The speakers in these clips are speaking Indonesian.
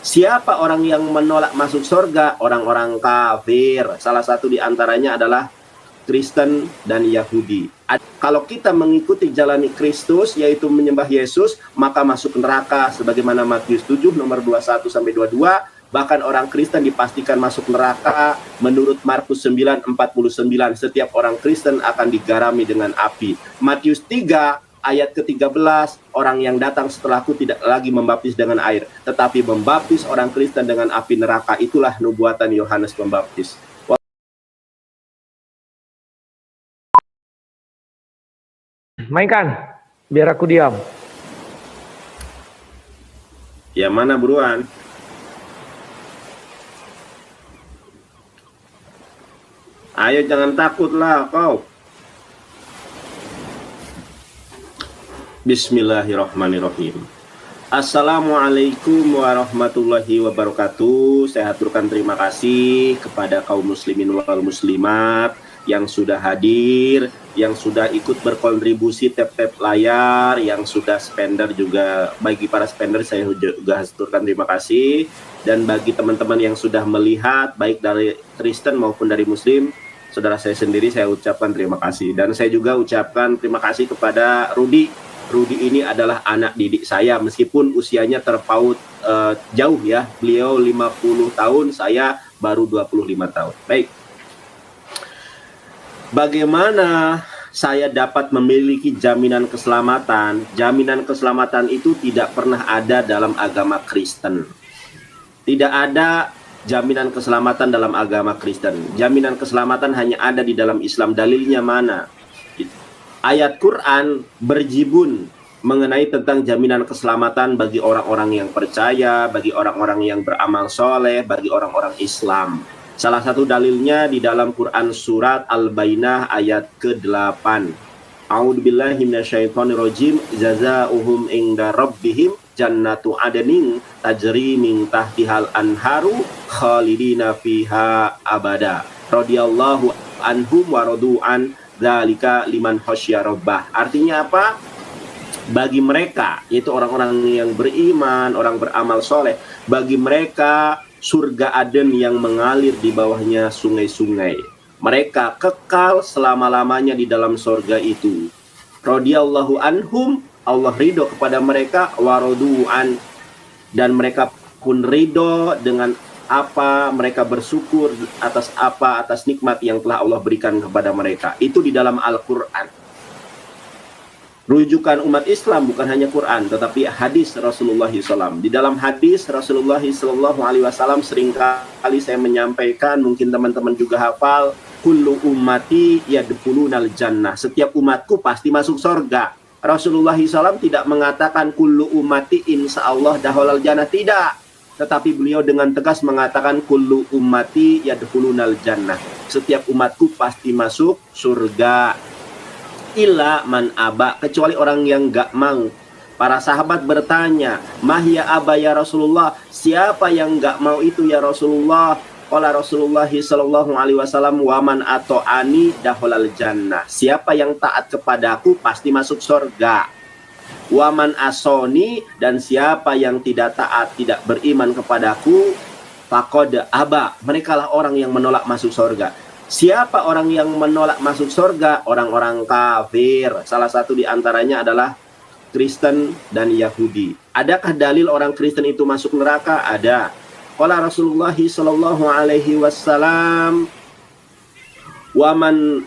Siapa orang yang menolak masuk surga? Orang-orang kafir. Salah satu di antaranya adalah Kristen dan Yahudi. Kalau kita mengikuti jalan Kristus, yaitu menyembah Yesus, maka masuk neraka sebagaimana Matius 7 nomor 21 sampai 22. Bahkan orang Kristen dipastikan masuk neraka menurut Markus 9:49. Setiap orang Kristen akan digarami dengan api. Matius 3 ayat ke-13, orang yang datang setelahku tidak lagi membaptis dengan air, tetapi membaptis orang Kristen dengan api neraka. Itulah nubuatan Yohanes Pembaptis. Mainkan, biar aku diam. Ya mana buruan? Ayo jangan takutlah kau. Bismillahirrahmanirrahim. Assalamualaikum warahmatullahi wabarakatuh. Saya aturkan terima kasih kepada kaum muslimin wal muslimat yang sudah hadir, yang sudah ikut berkontribusi tap-tap layar, yang sudah spender juga. Bagi para spender saya juga aturkan terima kasih. Dan bagi teman-teman yang sudah melihat baik dari Kristen maupun dari Muslim, saudara saya sendiri, saya ucapkan terima kasih. Dan saya juga ucapkan terima kasih kepada Rudi. Rudi ini adalah anak didik saya, meskipun usianya terpaut jauh ya. Beliau 50 tahun, saya baru 25 tahun. Baik. Bagaimana saya dapat memiliki jaminan keselamatan? Jaminan keselamatan itu tidak pernah ada dalam agama Kristen. Tidak ada jaminan keselamatan dalam agama Kristen. Jaminan keselamatan hanya ada di dalam Islam. Dalilnya mana? Ayat Quran berjibun mengenai tentang jaminan keselamatan bagi orang-orang yang percaya, bagi orang-orang yang beramal soleh, bagi orang-orang Islam. Salah satu dalilnya di dalam Quran surat Al-Bainah ayat ke-8. A'udzubillahi minasyaitonirrajim. Jazaohum inda rabbihim jannatu adnin tajri min tahtihal anharu khalidina fiha abada. Radhiyallahu anhum wa radu'an dzalika liman khasyya rabbah. Artinya apa? Bagi mereka, yaitu orang-orang yang beriman, orang beramal soleh, bagi mereka surga Aden yang mengalir di bawahnya sungai-sungai. Mereka kekal selama-lamanya di dalam surga itu. Radhiyallahu anhum, Allah ridho kepada mereka, waradu'an, dan mereka pun ridho dengan apa, mereka bersyukur atas apa, atas nikmat yang telah Allah berikan kepada mereka. Itu di dalam Al-Quran. Rujukan umat Islam bukan hanya Quran, tetapi hadis Rasulullah SAW. Di dalam hadis Rasulullah SAW seringkali saya menyampaikan, mungkin teman-teman juga hafal, kullu ummati yadkhulunal jannah. Setiap umatku pasti masuk surga. Rasulullah SAW tidak mengatakan kullu ummati insyaallah dahulal jannah, tidak. Tetapi beliau dengan tegas mengatakan kullu ummati yadkhulunal jannah. Setiap umatku pasti masuk surga. Illa man aba, kecuali orang yang enggak mau. Para sahabat bertanya, mahya aba ya Rasulullah, siapa yang enggak mau itu ya Rasulullah? Qala Rasulullah sallallahu alaihi wasallam, waman ato'ani dahulal jannah. Siapa yang taat kepadaku pasti masuk surga. Waman asoni, dan siapa yang tidak taat, tidak beriman kepadaku, faqad aba, merekalah orang yang menolak masuk surga. Siapa orang yang menolak masuk surga? Orang-orang kafir. Salah satu di antaranya adalah Kristen dan Yahudi. Adakah dalil orang Kristen itu masuk neraka? Ada. Qala Rasulullah sallallahu alaihi wasallam, waman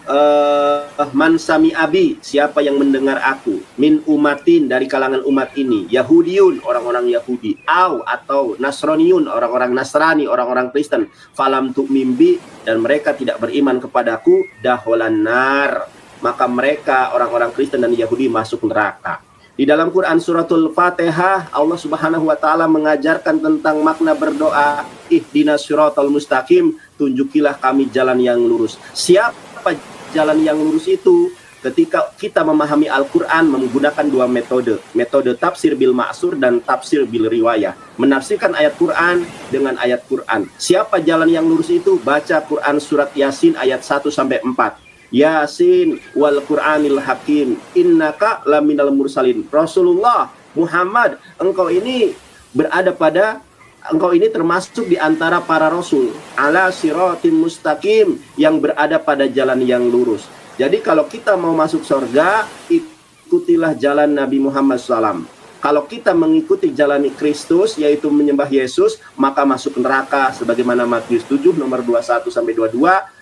man sami abi, siapa yang mendengar aku, min umatin, dari kalangan umat ini, Yahudiyun, orang-orang Yahudi, atau Nasraniun, orang-orang Nasrani, orang-orang Kristen, falam tu'mimbi, dan mereka tidak beriman kepadaku, daholan nar, maka mereka orang-orang Kristen dan Yahudi masuk neraka. Di dalam Quran suratul Fatihah, Allah Subhanahu wa taala mengajarkan tentang makna berdoa, ihdinas siratal mustaqim, tunjukilah kami jalan yang lurus. Siapa jalan yang lurus itu? Ketika kita memahami Al-Quran menggunakan dua metode, metode tafsir bil ma'sur dan tafsir bil riwayah. Menafsirkan ayat Quran dengan ayat Quran. Siapa jalan yang lurus itu? Baca Quran surat Yasin ayat 1 sampai 4. Yasin wal Qur'anil Hakim, innaka laminal mursalin. Rasulullah Muhammad, engkau ini berada pada engkau ini termasuk di antara para rasul, ala siratim mustaqim, yang berada pada jalan yang lurus. Jadi kalau kita mau masuk surga, ikutilah jalan Nabi Muhammad SAW. Kalau kita mengikuti jalan Kristus, yaitu menyembah Yesus, maka masuk neraka sebagaimana Matius 7 nomor 21 sampai 22.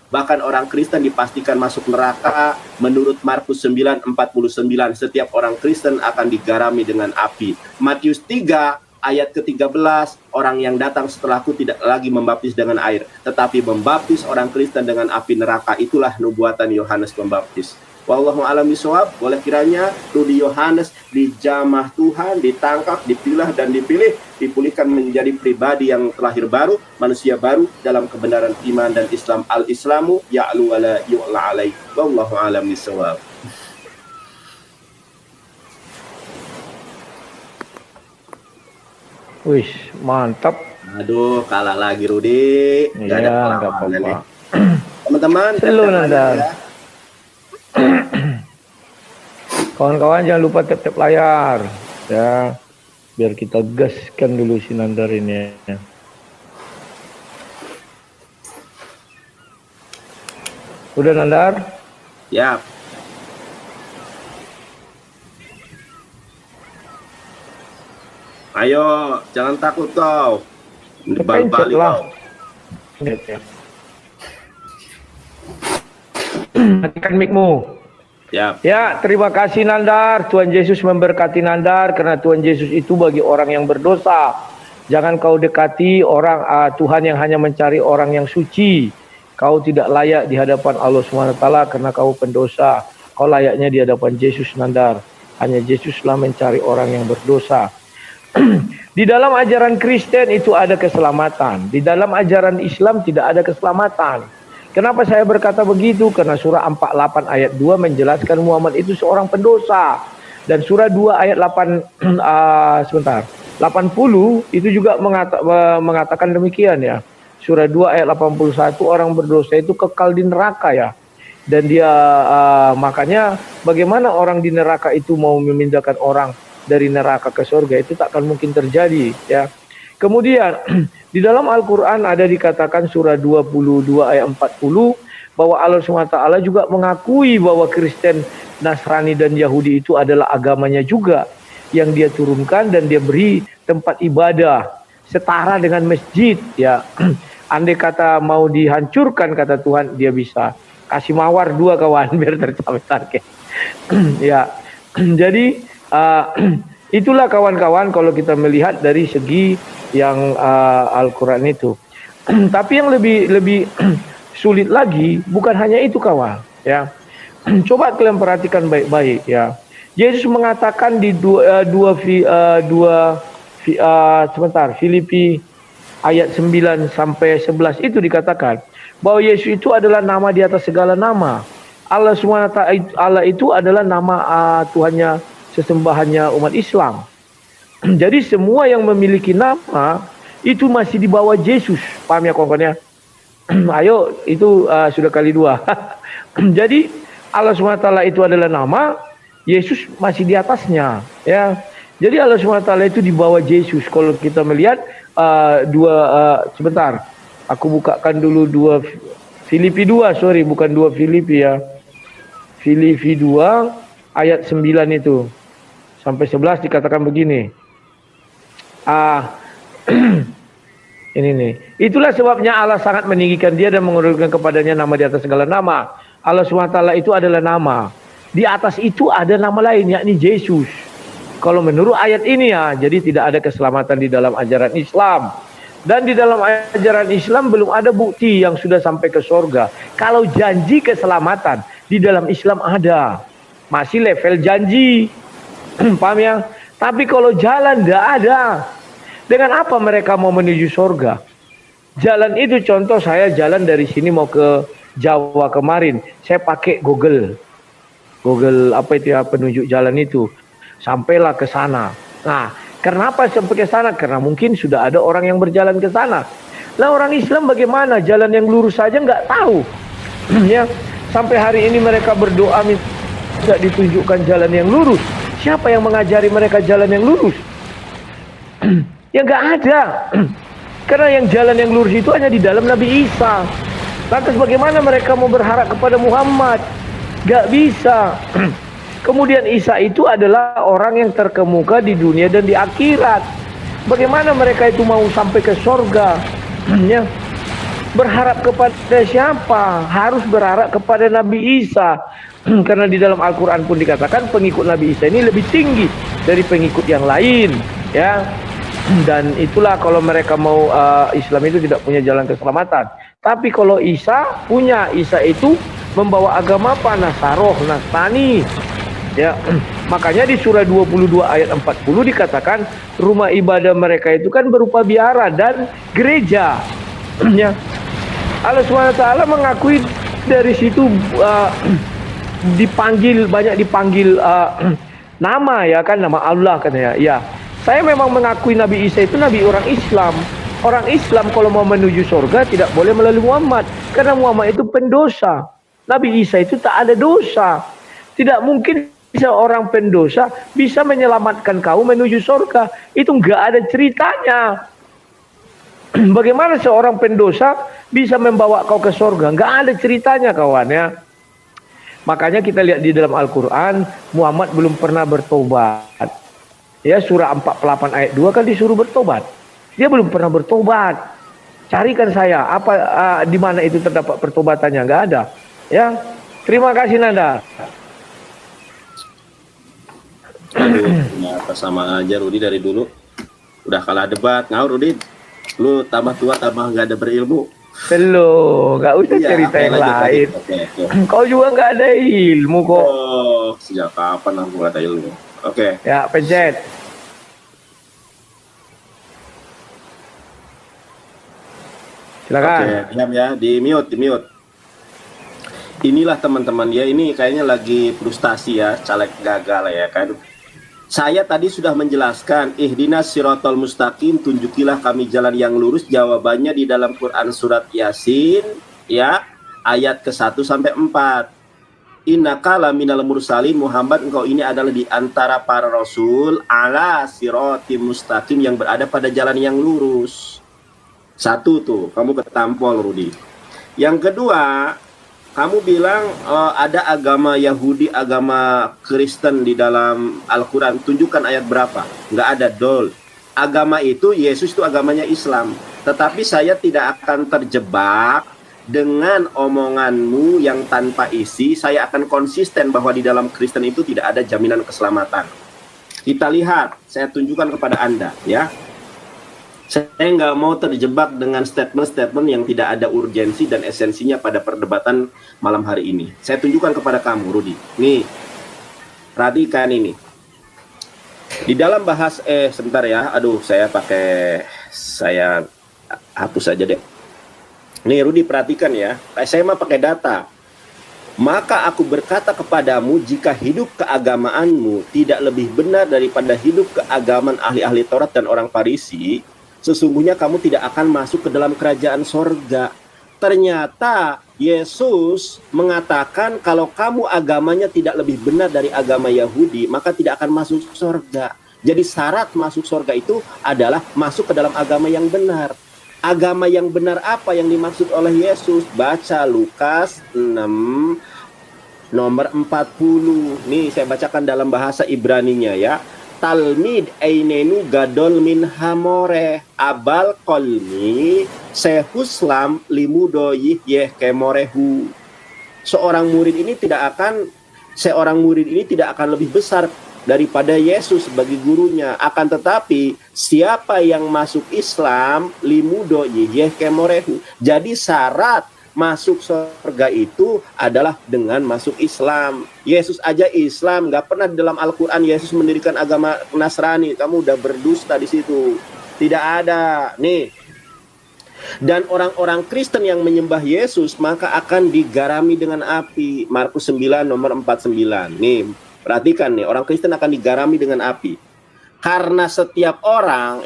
Bahkan orang Kristen dipastikan masuk neraka menurut Markus 9:49. Setiap orang Kristen akan digarami dengan api. Matius 3 ayat ke-13, orang yang datang setelahku tidak lagi membaptis dengan air, tetapi membaptis orang Kristen dengan api neraka. Itulah nubuatan Yohanes Pembaptis. Wallahu a'lam bishawab. Boleh kiranya Rudi Yohanes dijamah Tuhan, ditangkap, dipilah dan dipilih, dipulihkan menjadi pribadi yang terlahir baru, manusia baru dalam kebenaran iman dan Islam. Al-Islamu ya'lu wa la yu'la alaih. Wallahu a'lam bishawab. Wih, mantap. Aduh, kalah lagi Rudi. Iya, nggak apa-apa. Teman-teman, Selalu Nandar. Kawan-kawan jangan lupa tap-tap layar ya, biar kita gaskan dulu si Nandar ini. Udah Nandar? Ya. Ayo, jangan takut kau. Balik lah. Matikan mic-mu. Ya. Ya, terima kasih Nandar. Tuhan Yesus memberkati Nandar, karena Tuhan Yesus itu bagi orang yang berdosa. Jangan kau dekati orang Tuhan yang hanya mencari orang yang suci. Kau tidak layak di hadapan Allah SWT karena kau pendosa. Kau layaknya di hadapan Yesus Nandar. Hanya Yesuslah mencari orang yang berdosa. Di dalam ajaran Kristen itu ada keselamatan. Di dalam ajaran Islam tidak ada keselamatan. Kenapa saya berkata begitu? Karena surah 48 ayat 2 menjelaskan Muhammad itu seorang pendosa. Dan surah 2 ayat 80 itu juga mengatakan demikian ya. Surah 2 ayat 81, orang berdosa itu kekal di neraka ya. Dan dia makanya bagaimana orang di neraka itu mau memindahkan orang dari neraka ke surga, itu tak akan mungkin terjadi ya. Kemudian di dalam Al-Quran ada dikatakan surah 22 ayat 40 bahwa Allah SWT juga mengakui bahwa Kristen, Nasrani dan Yahudi itu adalah agamanya juga yang dia turunkan dan dia beri tempat ibadah setara dengan masjid ya. Andai kata mau dihancurkan kata Tuhan, dia bisa kasih mawar 2 kawan biar tercapai target. Ya. Jadi itulah kawan-kawan kalau kita melihat dari segi yang Al-Quran itu. Tapi yang lebih sulit lagi bukan hanya itu kawan ya. Coba kalian perhatikan baik-baik ya. Yesus mengatakan di Filipi ayat 9 sampai 11 itu dikatakan bahwa Yesus itu adalah nama di atas segala nama. Allah itu adalah nama Tuhannya, sesembahannya umat Islam. Jadi semua yang memiliki nama itu masih di bawah Yesus. Paham ya kawan-kawan ya? Ayo, itu sudah kali 2. Jadi Allah SWT itu adalah nama, Yesus masih di atasnya ya. Jadi Allah SWT itu di bawah Yesus. Kalau kita melihat sebentar, aku bukakan dulu Filipi 2, sorry bukan 2 Filipi ya. Filipi 2 ayat 9 itu sampai 11 dikatakan begini. Ini nih. Itulah sebabnya Allah sangat meninggikan dia dan mengurungkan kepadanya nama di atas segala nama. Allah SWT itu adalah nama. Di atas itu ada nama lain, yakni Yesus. Kalau menurut ayat ini ya, jadi tidak ada keselamatan di dalam ajaran Islam. Dan di dalam ajaran Islam belum ada bukti yang sudah sampai ke surga. Kalau janji keselamatan di dalam Islam ada. Masih level janji. Paham ya? Tapi kalau jalan tidak ada. Dengan apa mereka mau menuju surga? Jalan itu contoh saya jalan dari sini mau ke Jawa kemarin. Saya pakai Google apa itu ya, penunjuk jalan itu. Sampailah ke sana. Nah, kenapa sampai ke sana? Karena mungkin sudah ada orang yang berjalan ke sana. Lah orang Islam bagaimana? Jalan yang lurus saja nggak tahu. Ya, sampai hari ini mereka berdoa minta ditunjukkan jalan yang lurus. Siapa yang mengajari mereka jalan yang lurus? Ya nggak ada. Karena yang jalan yang lurus itu hanya di dalam Nabi Isa. Lantas bagaimana mereka mau berharap kepada Muhammad? Gak bisa. Kemudian Isa itu adalah orang yang terkemuka di dunia dan di akhirat. Bagaimana mereka itu mau sampai ke sorga? Ya. Berharap kepada siapa? Harus berharap kepada Nabi Isa. Karena di dalam Al-Quran pun dikatakan pengikut Nabi Isa ini lebih tinggi dari pengikut yang lain. Ya. Dan itulah kalau mereka mau Islam itu tidak punya jalan keselamatan. Tapi kalau Isa punya, Isa itu membawa agama apa? Nasaroh, Nasrani. Ya, makanya di surah 22 ayat 40 dikatakan rumah ibadah mereka itu kan berupa biara dan gereja. Ya. Allah SWT mengakui dari situ banyak dipanggil nama ya kan, nama Allah katanya. Ya. Saya memang mengakui Nabi Isa itu Nabi orang Islam. Orang Islam kalau mau menuju surga tidak boleh melalui Muhammad. Karena Muhammad itu pendosa. Nabi Isa itu tak ada dosa. Tidak mungkin seorang pendosa bisa menyelamatkan kau menuju surga. Itu enggak ada ceritanya. Bagaimana seorang pendosa bisa membawa kau ke surga? Enggak ada ceritanya kawan ya. Makanya kita lihat di dalam Al-Quran, Muhammad belum pernah bertobat. Ya, surah 48 ayat 2 kan disuruh bertobat. Dia belum pernah bertobat. Carikan saya di mana itu terdapat pertobatannya, enggak ada. Ya. Terima kasih Nanda. Ternyata sama aja Rudi dari dulu. Udah kalah debat, ngawur Rudi. Lu tambah tua tambah enggak ada berilmu. Belum, enggak usah cerita yang lain. Okay. Kau juga enggak ada ilmu kok. Oh, sejak kapan aku enggak ada ilmu? Oke. Ya, pencet. Silakan. Oke, diam ya, di mute. Inilah teman-teman ya, ini kayaknya lagi frustasi ya, caleg gagal ya kan. Saya tadi sudah menjelaskan, ihdinas siratal mustaqim, tunjukilah kami jalan yang lurus. Jawabannya di dalam Quran surat Yasin ya, ayat ke-1 sampai 4. Innaka laminal mursalin, Muhammad engkau ini adalah di antara para rasul ala siratim mustaqim, yang berada pada jalan yang lurus. Satu tuh, kamu ketampol Rudi. Yang kedua, kamu bilang ada agama Yahudi, agama Kristen di dalam Al-Quran. Tunjukkan ayat berapa? Nggak ada, dol. Agama itu, Yesus itu agamanya Islam. Tetapi saya tidak akan terjebak dengan omonganmu yang tanpa isi. Saya akan konsisten bahwa di dalam Kristen itu tidak ada jaminan keselamatan. Kita lihat, saya tunjukkan kepada Anda ya. Saya nggak mau terjebak dengan statement-statement yang tidak ada urgensi dan esensinya pada perdebatan malam hari ini. Saya tunjukkan kepada kamu, Rudi. Nih, perhatikan ini. Di dalam sebentar ya. Aduh, saya hapus saja deh. Nih, Rudi perhatikan ya. Saya mah pakai data. Maka aku berkata kepadamu, jika hidup keagamaanmu tidak lebih benar daripada hidup keagamaan ahli-ahli Taurat dan orang Farisi, sesungguhnya kamu tidak akan masuk ke dalam kerajaan sorga. Ternyata Yesus mengatakan kalau kamu agamanya tidak lebih benar dari agama Yahudi, maka tidak akan masuk sorga. Jadi syarat masuk sorga itu adalah masuk ke dalam agama yang benar. Agama yang benar apa yang dimaksud oleh Yesus? Baca Lukas 6 nomor 40. Nih saya bacakan dalam bahasa Ibraninya ya. Talmid ainenu gadol min hamore abal kolmi sehuslam limudoyih yeh kemorehu. Seorang murid ini tidak akan lebih besar daripada Yesus sebagai gurunya. Akan tetapi siapa yang masuk Islam limudoyih yeh kemorehu. Jadi syarat masuk surga itu adalah dengan masuk Islam. Yesus aja Islam, nggak pernah di dalam Al-Quran Yesus mendirikan agama Nasrani. Kamu udah berdusta di situ. Tidak ada. Nih. Dan orang-orang Kristen yang menyembah Yesus maka akan digarami dengan api. Markus 9 nomor 49. Nih, perhatikan nih, orang Kristen akan digarami dengan api. Karena setiap orang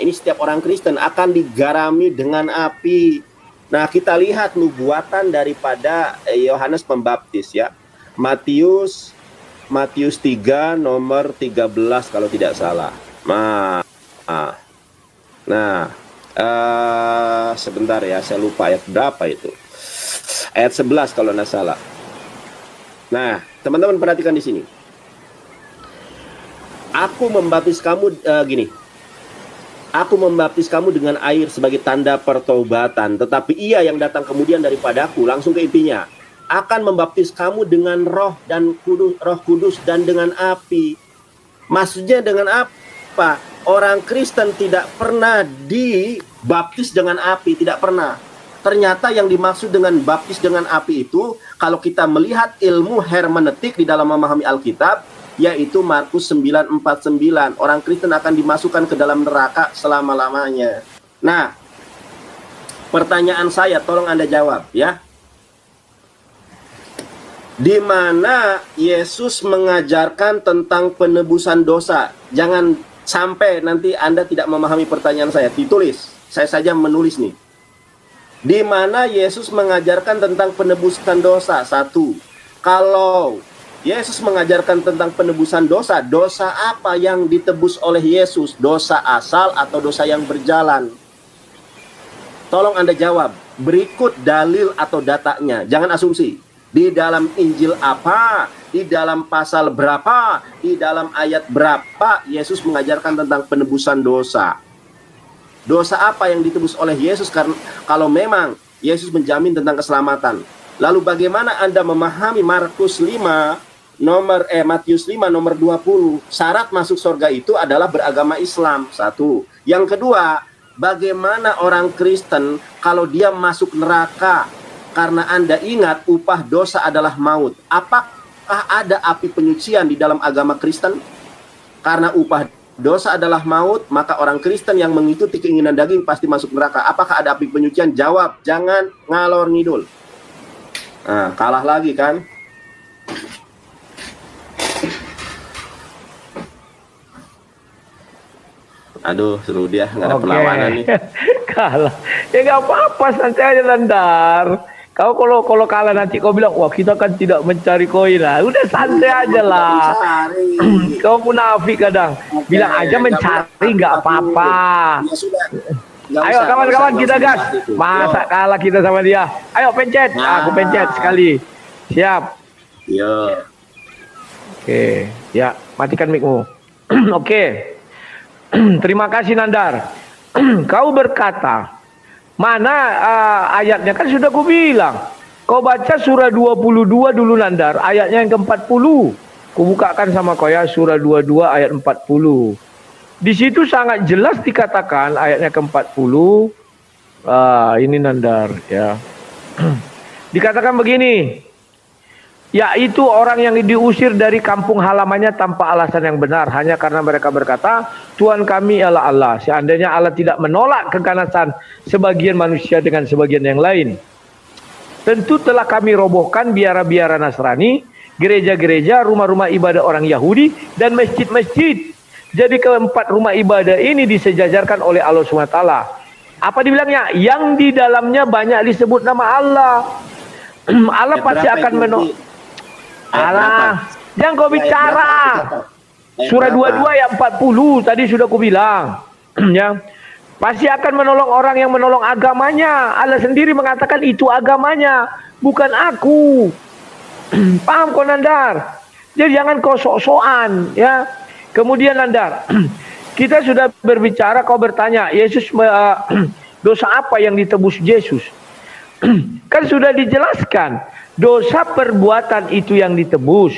Kristen akan digarami dengan api. Nah, kita lihat nubuatan daripada Yohanes Pembaptis ya. Matius 3 nomor 13 kalau tidak salah. Nah, Sebentar ya, saya lupa ayat berapa itu. Ayat 11 kalau nggak salah. Nah, teman-teman perhatikan di sini. Aku membaptis kamu gini. Aku membaptis kamu dengan air sebagai tanda pertobatan, tetapi Ia yang datang kemudian daripadaku, langsung ke intinya, akan membaptis kamu dengan Roh Kudus dan dengan api. Maksudnya dengan apa? Orang Kristen tidak pernah dibaptis dengan api, tidak pernah. Ternyata yang dimaksud dengan baptis dengan api itu, kalau kita melihat ilmu hermeneutik di dalam memahami Alkitab, yaitu Markus 9:49, orang Kristen akan dimasukkan ke dalam neraka selama-lamanya. Nah, pertanyaan saya, tolong Anda jawab ya. Di mana Yesus mengajarkan tentang penebusan dosa? Jangan sampai nanti Anda tidak memahami pertanyaan saya. Ditulis, saya saja menulis nih. Di mana Yesus mengajarkan tentang penebusan dosa? Satu, kalau Yesus mengajarkan tentang penebusan dosa, dosa apa yang ditebus oleh Yesus? Dosa asal atau dosa yang berjalan? Tolong Anda jawab. Berikut dalil atau datanya. Jangan asumsi. Di dalam Injil apa? Di dalam pasal berapa? Di dalam ayat berapa Yesus mengajarkan tentang penebusan dosa? Dosa apa yang ditebus oleh Yesus? Karena kalau memang Yesus menjamin tentang keselamatan. Lalu bagaimana Anda memahami Matius 5 nomor 20? Syarat masuk surga itu adalah beragama Islam. Satu. Yang kedua, bagaimana orang Kristen kalau dia masuk neraka? Karena Anda ingat upah dosa adalah maut. Apakah ada api penyucian di dalam agama Kristen? Karena upah dosa adalah maut, maka orang Kristen yang mengikuti keinginan daging pasti masuk neraka. Apakah ada api penyucian? Jawab, jangan ngalor ngidul. Nah, kalah lagi kan? Aduh, seru dia, nggak ada perlawanan nih. Kalah. Ya nggak apa-apa, santai aja Landar. Kau kalau kalah nanti kau bilang, wah kita kan tidak mencari koin lah. Udah santai aja lah. Kau munafik kadang. Bilang aja mencari, nggak apa-apa. Ayo kawan-kawan kita gas. Masa kalah kita sama dia? Ayo pencet. Aku pencet sekali. Siap. Yo. Oke. Ya, matikan mic-mu. Oke. Terima kasih Nandar. Kau berkata, mana ayatnya? Kan sudah ku bilang. Kau baca surah 22 dulu Nandar, ayatnya yang ke-40. Ku bukakan sama kau ya, surah 22 ayat 40. Di situ sangat jelas dikatakan ayatnya ke-40. Ini Nandar ya. Dikatakan begini, yaitu orang yang diusir dari kampung halamannya tanpa alasan yang benar, hanya karena mereka berkata, Tuhan kami ialah Allah. Seandainya Allah tidak menolak keganasan sebagian manusia dengan sebagian yang lain, tentu telah kami robohkan biara-biara Nasrani, gereja-gereja, rumah-rumah ibadah orang Yahudi, dan masjid-masjid. Jadi keempat rumah ibadah ini disejajarkan oleh Allah SWT. Apa dibilangnya? Yang di dalamnya banyak disebut nama Allah. Allah pasti akan menolak. Allah, jangan kau bicara. Surah 22 ayat 40 tadi sudah ku bilang. Ya. Pasti akan menolong orang yang menolong agamanya. Allah sendiri mengatakan itu agamanya, bukan aku. Paham kau Nandar? Jadi jangan kau sok-sokan ya. Kemudian Nandar, kita sudah berbicara, kau bertanya, Yesus dosa apa yang ditebus Yesus? Kan sudah dijelaskan, dosa perbuatan itu yang ditebus.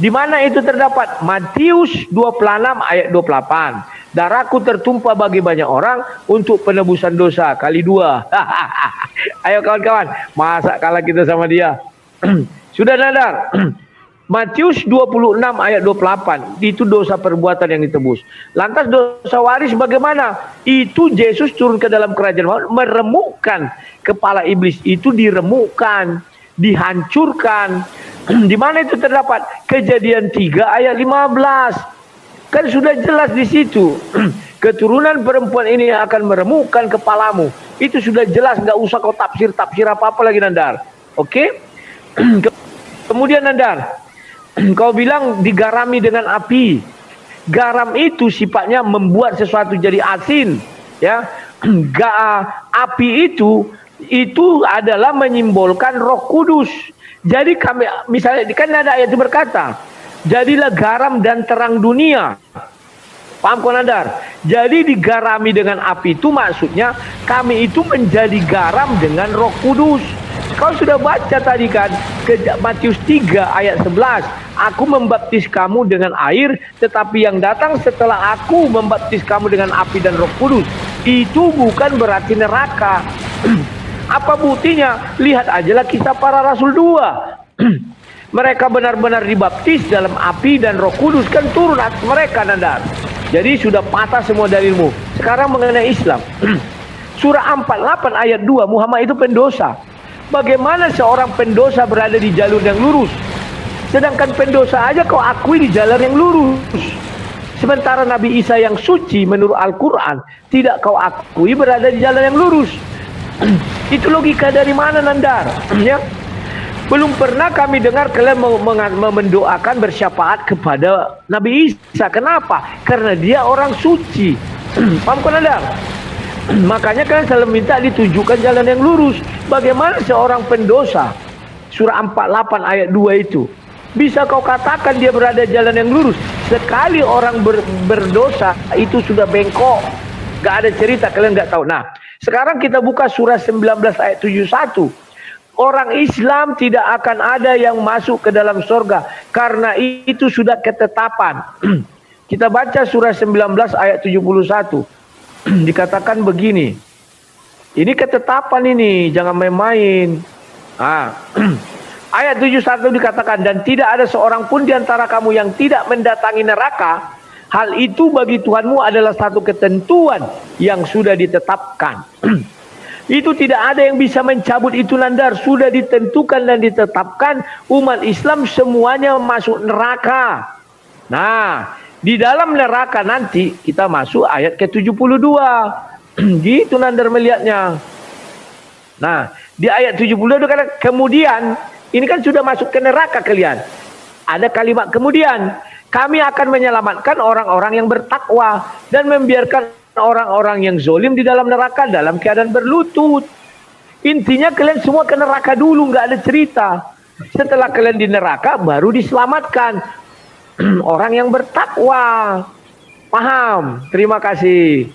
Di mana itu terdapat? Matius 26 ayat 28. Darahku tertumpah bagi banyak orang untuk penebusan dosa kali 2. Ayo kawan-kawan, masa kalah kita sama dia? Sudah Nandar? Matius 26 ayat 28, itu dosa perbuatan yang ditebus. Lantas dosa waris bagaimana? Itu Yesus turun ke dalam kerajaan maut, meremukkan kepala iblis, itu diremukkan, dihancurkan. Di mana itu terdapat? Kejadian 3 ayat 15. Kan sudah jelas di situ. Keturunan perempuan ini akan meremukkan kepalamu. Itu sudah jelas, nggak usah kau tafsir apa-apa lagi Nandar. Oke? Kemudian Nandar, kau bilang digarami dengan api. Garam itu sifatnya membuat sesuatu jadi asin, ya. api itu adalah menyimbolkan Roh Kudus. Jadi kami misalnya kan ada ayat itu berkata, jadilah garam dan terang dunia. Paham Konadar? Jadi digarami dengan api itu maksudnya kami itu menjadi garam dengan Roh Kudus. Kau sudah baca tadi kan ke Matius 3 ayat 11. Aku membaptis kamu dengan air, tetapi yang datang setelah aku membaptis kamu dengan api dan Roh Kudus. Itu bukan berarti neraka. Apa buktinya? Lihat ajalah kisah para rasul 2. Mereka benar-benar dibaptis dalam api dan Roh Kudus kan turun atas mereka, Nandar. Jadi sudah patah semua dalilmu. Sekarang mengenai Islam. Surah 48 ayat 2, Muhammad itu pendosa. Bagaimana seorang pendosa berada di jalur yang lurus? Sedangkan pendosa aja kau akui di jalur yang lurus. Sementara Nabi Isa yang suci menurut Al-Quran tidak kau akui berada di jalan yang lurus. Itu logika dari mana, Nandar? Ya? Belum pernah kami dengar kalian mendoakan bersyafaat kepada Nabi Isa. Kenapa? Karena dia orang suci. Paham kan, Nandar? Makanya kalian selalu minta ditujukan jalan yang lurus. Bagaimana seorang pendosa, surah 48 ayat 2 itu, bisa kau katakan dia berada di jalan yang lurus? Sekali orang berdosa itu sudah bengkok. Gak ada cerita, kalian gak tahu. Nah, sekarang kita buka surah 19 ayat 71. Orang Islam tidak akan ada yang masuk ke dalam surga karena itu sudah ketetapan. Kita baca surah 19 ayat 71. Dikatakan begini. Ini ketetapan ini, jangan main-main. Ayat 71 dikatakan, dan tidak ada seorang pun di antara kamu yang tidak mendatangi neraka. Hal itu bagi Tuhanmu adalah satu ketentuan yang sudah ditetapkan. Itu tidak ada yang bisa mencabut itu, Nandar. Sudah ditentukan dan ditetapkan umat Islam semuanya masuk neraka. Nah, di dalam neraka nanti kita masuk ayat ke-72. Gitu Nandar melihatnya. Nah, di ayat 72 kata kemudian, ini kan sudah masuk ke neraka kalian. Ada kalimat kemudian, kami akan menyelamatkan orang-orang yang bertakwa dan membiarkan orang-orang yang zolim di dalam neraka dalam keadaan berlutut. Intinya kalian semua ke neraka dulu, nggak ada cerita. Setelah kalian di neraka baru diselamatkan orang yang bertakwa. Paham? Terima kasih.